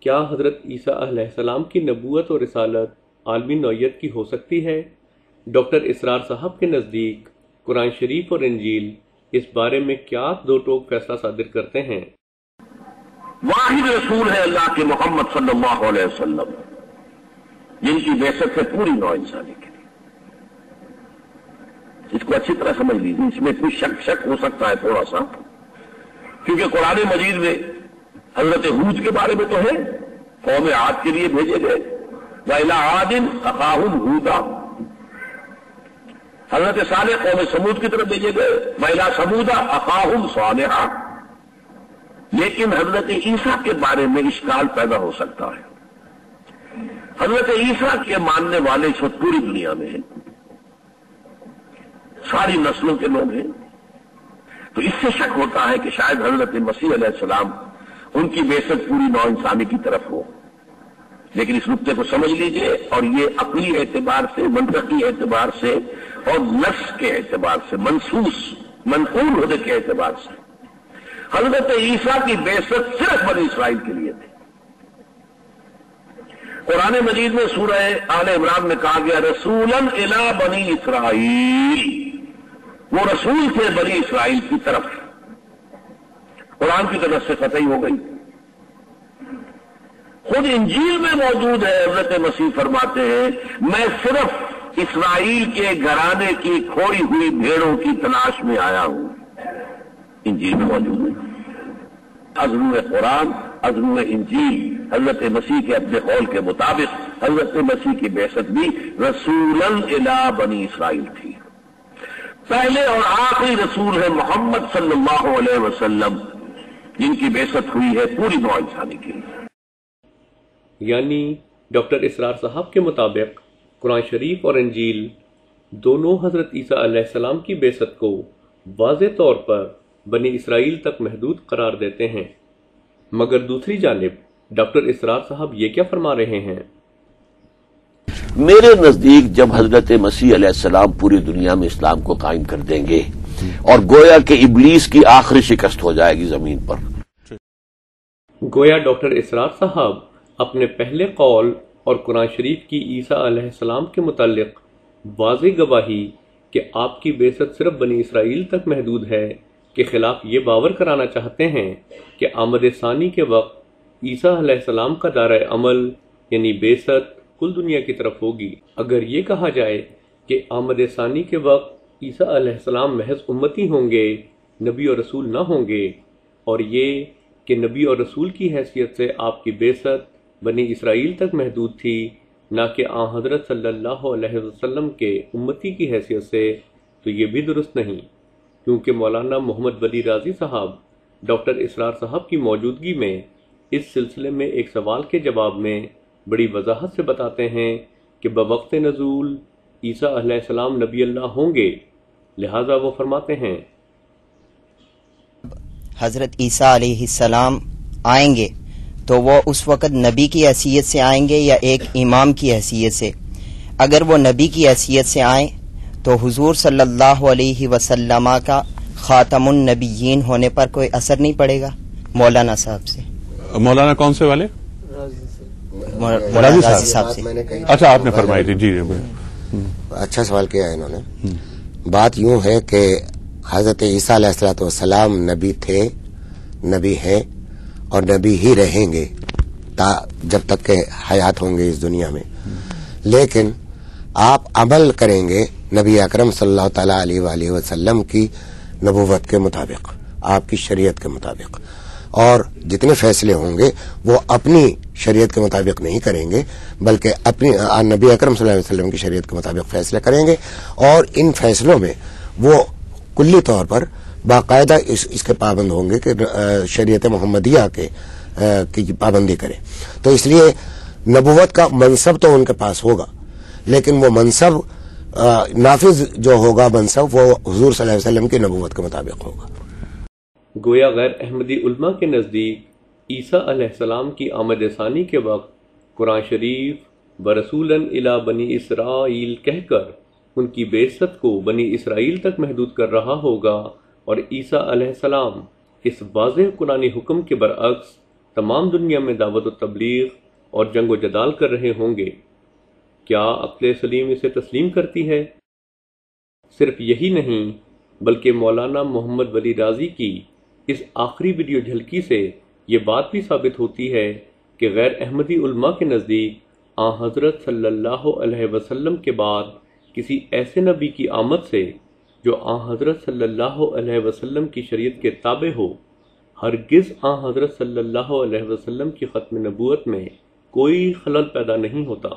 کیا حضرت عیسیٰ علیہ السلام کی نبوت اور رسالت عالمی نوعیت کی ہو سکتی ہے؟ ڈاکٹر اسرار صاحب کے نزدیک قرآن شریف اور انجیل اس بارے میں کیا دو ٹوک فیصلہ صادر کرتے ہیں؟ واحد رسول ہے اللہ کے محمد صلی اللہ علیہ وسلم، جن کی بعثت ہے پوری نوع انسانی کے لیے۔ اس کو اچھی طرح سمجھ لیجیے، اس میں کوئی شک ہو سکتا ہے تھوڑا سا، کیونکہ قرآن مجید میں حضرت ہود کے بارے میں تو ہے، قوم عاد کے لیے بھیجے گئے، وَإِلَىٰ عَادٍ أَخَاهُمْ هُودًا۔ حضرت صالح قوم سمود کی طرف بھیجے گئے، وَإِلَىٰ ثَمُودَ أَخَاهُمْ صَالِحًا۔ لیکن حضرت عیسیٰ کے بارے میں اشکال پیدا ہو سکتا ہے۔ حضرت عیسیٰ کے ماننے والے اس وقت پوری دنیا میں ہیں، ساری نسلوں کے لوگ ہیں، تو اس سے شک ہوتا ہے کہ شاید حضرت مسیح علیہ السلام ان کی بعثت پوری نوع انسانی کی طرف ہو۔ لیکن اس نقطے کو سمجھ لیجئے، اور یہ عقلی اعتبار سے، منطقی اعتبار سے اور نص کے اعتبار سے، منصوص منقول ہونے کے اعتبار سے حضرت عیسیٰ کی بعثت صرف بنی اسرائیل کے لیے تھی۔ قرآن مجید میں سورہ آل عمران میں کہا گیا رسولاً الی بنی اسرائیل، وہ رسول تھے بنی اسرائیل کی طرف، قرآن کی طرف سے قطعی ہو گئی۔ خود انجیل میں موجود ہے، حضرت مسیح فرماتے ہیں میں صرف اسرائیل کے گھرانے کی کھوئی ہوئی بھیڑوں کی تلاش میں آیا ہوں، انجیل میں موجود ہے۔ ازرو قرآن، ازرو انجیل، حضرت مسیح کے اپنے قول کے مطابق حضرت مسیح کی بعثت بھی رسولاً الی بنی اسرائیل تھی۔ پہلے اور آخری رسول ہے محمد صلی اللہ علیہ وسلم، جن کی بعثت ہوئی ہے پوری نوع انسانی کے لیے۔ یعنی ڈاکٹر اسرار صاحب کے مطابق قرآن شریف اور انجیل دونوں حضرت عیسیٰ علیہ السلام کی بعثت کو واضح طور پر بنی اسرائیل تک محدود قرار دیتے ہیں، مگر دوسری جانب ڈاکٹر اسرار صاحب یہ کیا فرما رہے ہیں؟ میرے نزدیک جب حضرت مسیح علیہ السلام پوری دنیا میں اسلام کو قائم کر دیں گے اور گویا کہ ابلیس کی آخری شکست ہو جائے گی زمین پر۔ گویا ڈاکٹر اسرار صاحب اپنے پہلے قول اور قرآن شریف کی عیسیٰ علیہ السلام کے متعلق واضح گواہی کہ آپ کی بعثت صرف بنی اسرائیل تک محدود ہے کے خلاف یہ باور کرانا چاہتے ہیں کہ آمد ثانی کے وقت عیسیٰ علیہ السلام کا دائرہ عمل یعنی بعثت کل دنیا کی طرف ہوگی۔ اگر یہ کہا جائے کہ آمد ثانی کے وقت عیسیٰ علیہ السلام محض امتی ہوں گے، نبی اور رسول نہ ہوں گے، اور یہ کہ نبی اور رسول کی حیثیت سے آپ کی بعثت بنی اسرائیل تک محدود تھی، نہ کہ آن حضرت صلی اللہ علیہ وسلم کے امتی کی حیثیت سے، تو یہ بھی درست نہیں، کیونکہ مولانا محمد ولی رازی صاحب ڈاکٹر اسرار صاحب کی موجودگی میں اس سلسلے میں ایک سوال کے جواب میں بڑی وضاحت سے بتاتے ہیں کہ بوقت نزول عیسیٰ علیہ السلام نبی اللہ ہوں گے، لہٰذا وہ فرماتے ہیں حضرت عیسیٰ علیہ السلام آئیں گے تو وہ اس وقت نبی کی حیثیت سے آئیں گے یا ایک امام کی حیثیت سے؟ اگر وہ نبی کی حیثیت سے آئیں تو حضور صلی اللہ علیہ وسلم کا خاتم النبیین ہونے پر کوئی اثر نہیں پڑے گا؟ مولانا صاحب سے۔ مولانا کون سے والے؟ راضی صاحب سے۔ اچھا، آپ نے فرمائی تھی، جی۔ اچھا سوال کیا ہے انہوں نے۔ بات یوں ہے کہ حضرت عیسیٰ علیہ السلام نبی تھے، نبی ہیں اور نبی ہی رہیں گے جب تک کہ حیات ہوں گے اس دنیا میں، لیکن آپ عمل کریں گے نبی اکرم صلی اللہ تعالی علیہ وآلہ وسلم کی نبوت کے مطابق، آپ کی شریعت کے مطابق، اور جتنے فیصلے ہوں گے وہ اپنی شریعت کے مطابق نہیں کریں گے بلکہ اپنی نبی اکرم صلی اللہ علیہ وسلم کی شریعت کے مطابق فیصلے کریں گے، اور ان فیصلوں میں وہ کلی طور پر باقاعدہ اس کے پابند ہوں گے کہ شریعت محمدیہ کی پابندی کریں۔ تو اس لیے نبوت کا منصب تو ان کے پاس ہوگا، لیکن وہ منصب نافذ جو ہوگا منصب وہ حضور صلی اللہ علیہ وسلم کی نبوت کے مطابق ہوگا۔ گویا غیر احمدی علماء کے نزدیک عیسیٰ علیہ السلام کی آمد ثانی کے وقت قرآن شریف برسولاً الی بنی اسرائیل کہہ کر ان کی بعثت کو بنی اسرائیل تک محدود کر رہا ہوگا، اور عیسیٰ علیہ السلام اس واضح قرآنی حکم کے برعکس تمام دنیا میں دعوت و تبلیغ اور جنگ و جدال کر رہے ہوں گے، کیا عقل سلیم اسے تسلیم کرتی ہے؟ صرف یہی نہیں بلکہ مولانا محمد ولی رازی کی اس آخری ویڈیو جھلکی سے یہ بات بھی ثابت ہوتی ہے کہ غیر احمدی علماء کے نزدیک آن حضرت صلی اللہ علیہ وسلم کے بعد کسی ایسے نبی کی آمد سے جو آن حضرت صلی اللہ علیہ وسلم کی شریعت کے تابع ہو، ہرگز آن حضرت صلی اللہ علیہ وسلم کی ختم نبوت میں کوئی خلل پیدا نہیں ہوتا۔